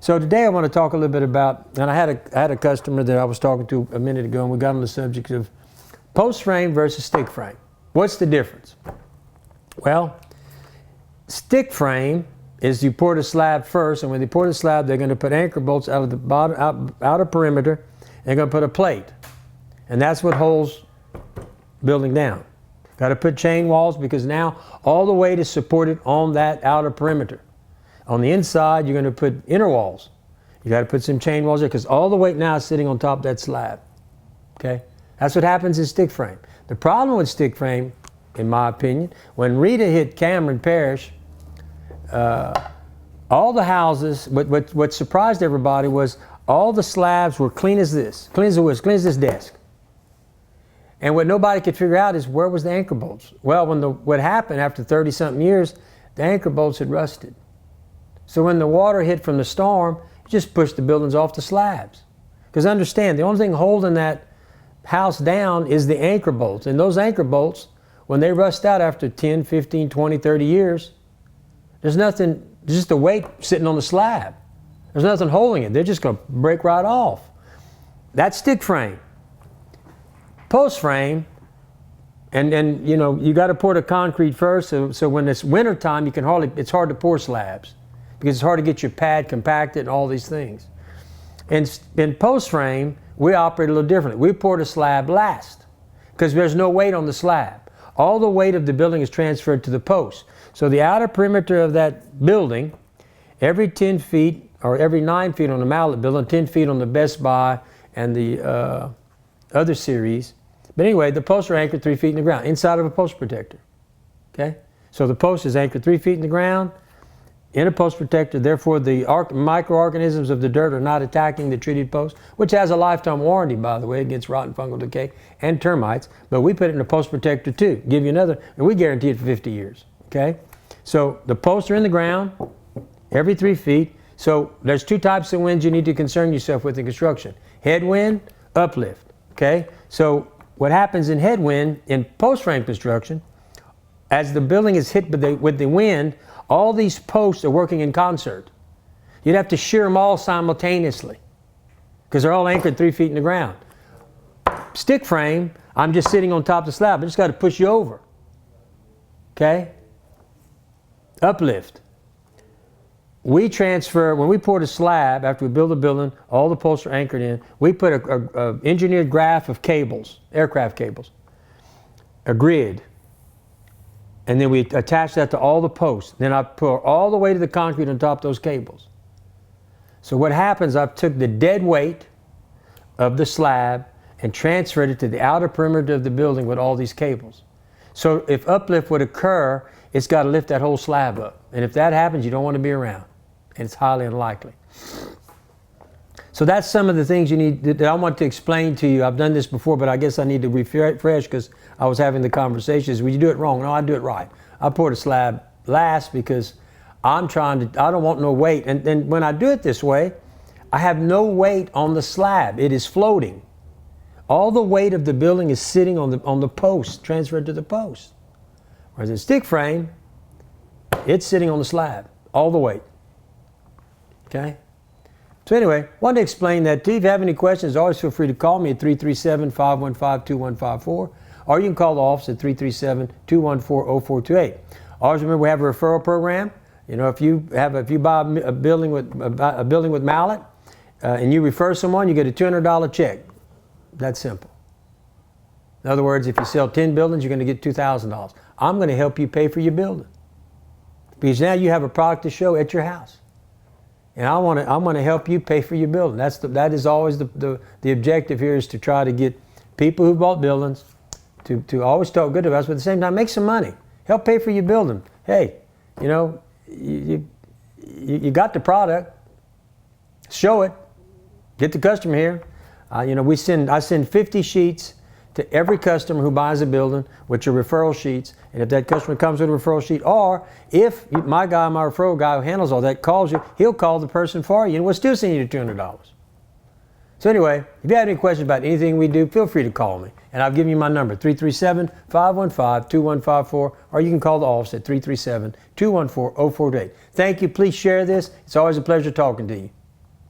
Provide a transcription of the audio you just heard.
So today I want to talk a little bit about, and I had a customer that I was talking to a minute ago, and we got on the subject of post frame versus stick frame. What's the difference? Well, stick frame is you pour the slab first, and when they pour the slab, they're going to put anchor bolts out of the bottom, outer perimeter, and they're going to put a plate, and that's what holds building down. Got to put chain walls because now all the weight is supported on that outer perimeter. On the inside, you're going to put inner walls. You got to put some chain walls there because all the weight now is sitting on top of that slab. Okay, that's what happens in stick frame. The problem with stick frame, in my opinion, when Rita hit Cameron Parish, all the houses, what surprised everybody was all the slabs were clean as this, clean as this desk. And what nobody could figure out is where was the anchor bolts? Well, what happened after 30-something years, the anchor bolts had rusted. So when the water hit from the storm, it just pushed the buildings off the slabs. Because understand, the only thing holding that house down is the anchor bolts. And those anchor bolts, when they rust out after 10, 15, 20, 30 years, there's nothing, just the weight sitting on the slab. There's nothing holding it. They're just going to break right off. That's stick frame. Post frame, and you know, you got to pour the concrete first, so when it's winter time, it's hard to pour slabs because it's hard to get your pad compacted and all these things. And in post frame, we operate a little differently. We pour the slab last because there's no weight on the slab. All the weight of the building is transferred to the post. So the outer perimeter of that building, every 10 feet or every 9 feet on the Mallett building, 10 feet on the Best Buy and the other series. But anyway, the posts are anchored 3 feet in the ground, inside of a post protector. Okay? So the post is anchored 3 feet in the ground, in a post protector, therefore the microorganisms of the dirt are not attacking the treated post, which has a lifetime warranty, by the way, against rotten fungal decay and termites, but we put it in a post protector too. Give you another, and we guarantee it for 50 years. Okay? So the posts are in the ground every 3 feet. So there's two types of winds you need to concern yourself with in construction. Headwind, uplift. Okay? So what happens in headwind in post frame construction, as the building is hit with the wind, all these posts are working in concert. You'd have to shear them all simultaneously because they're all anchored 3 feet in the ground. Stick frame, I'm just sitting on top of the slab. I just got to push you over. Okay? Uplift. We transfer, when we pour the slab, after we build a building, all the posts are anchored in, we put a engineered graph of cables, aircraft cables, a grid, and then we attach that to all the posts. Then I pour all the way to the concrete on top of those cables. So what happens, I took the dead weight of the slab and transferred it to the outer perimeter of the building with all these cables. So if uplift would occur, it's got to lift that whole slab up. And if that happens, you don't want to be around. And it's highly unlikely. So that's some of the things you need that I want to explain to you. I've done this before, but I guess I need to refresh because I was having the conversations. Well, you do it wrong. No, I do it right. I pour the slab last because I don't want no weight. And then when I do it this way, I have no weight on the slab. It is floating. All the weight of the building is sitting on the post, transferred to the post. Whereas in stick frame, it's sitting on the slab, all the weight. Okay? So anyway, wanted to explain that to you. If you have any questions, always feel free to call me at 337-515-2154, or you can call the office at 337-214-0428. Always remember we have a referral program. You know, if you buy a building with Mallett and you refer someone, you get a $200 check. That's simple. In other words, if you sell 10 buildings, you're going to get $2,000. I'm going to help you pay for your building because now you have a product to show at your house. And I'm going to help you pay for your building. That is always the objective here, is to try to get people who bought buildings to always talk good about us, but at the same time make some money. Help pay for your building. Hey, you know, you got the product. Show it. Get the customer here. You know, I send 50 sheets to every customer who buys a building, which are referral sheets. And if that customer comes with a referral sheet, or if my referral guy who handles all that calls you, he'll call the person for you and we'll still send you $200. So anyway, if you have any questions about anything we do, feel free to call me. And I've given you my number, 337-515-2154, or you can call the office at 337-214-0428. Thank you. Please share this. It's always a pleasure talking to you.